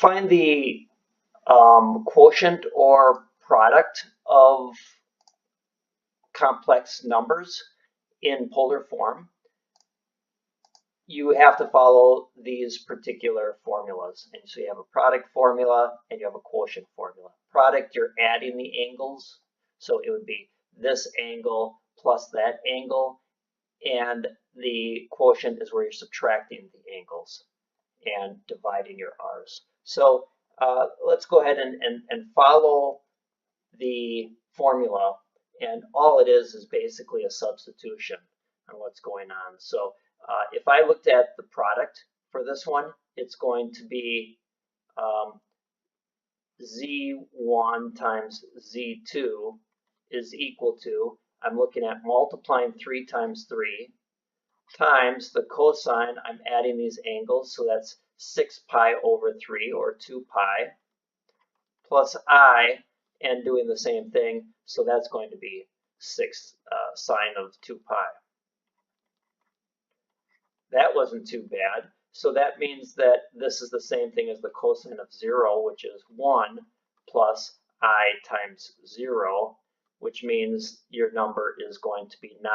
find the quotient or product of complex numbers in polar form, you have to follow these particular formulas. And so you have a product formula and you have a quotient formula. Product, you're adding the angles. So it would be this angle plus that angle. And the quotient is where you're subtracting the angles and dividing your r's. So let's go ahead and follow the formula. And all it is basically a substitution on what's going on. So if I looked at the product for this one, it's going to be z1 times z2 is equal to, I'm looking at multiplying 3 times 3 times the cosine, I'm adding these angles, so that's 6 pi over 3 or 2 pi plus I, and doing the same thing, so that's going to be 6 sine of 2 pi. That wasn't too bad. So that means that this is the same thing as the cosine of 0, which is 1 plus I times 0, which means your number is going to be 9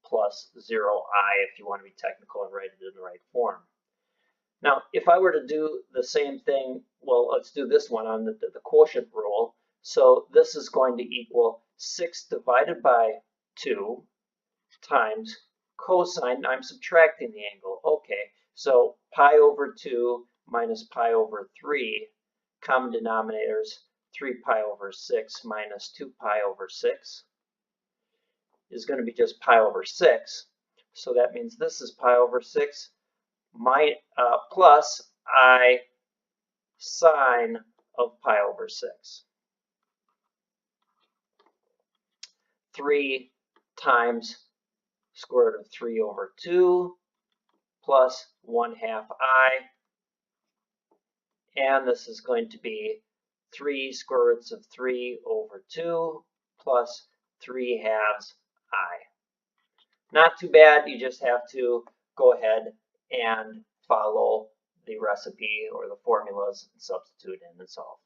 plus 0i if you want to be technical and write it in the right form. Now, if I were to do the same thing, well, let's do this one on the quotient rule. So this is going to equal 6 divided by 2 times cosine, I'm subtracting the angle. Okay, so pi over 2 minus pi over 3, common denominators, 3 pi over 6 minus 2 pi over 6 is going to be just pi over 6. So that means this is pi over 6 plus I sine of pi over 6. 3 times square root of 3 over 2 plus 1/2 I, and this is going to be 3 square roots of 3 over 2 plus 3/2 I. Not too bad, you just have to go ahead and follow the recipe or the formulas and substitute in and solve.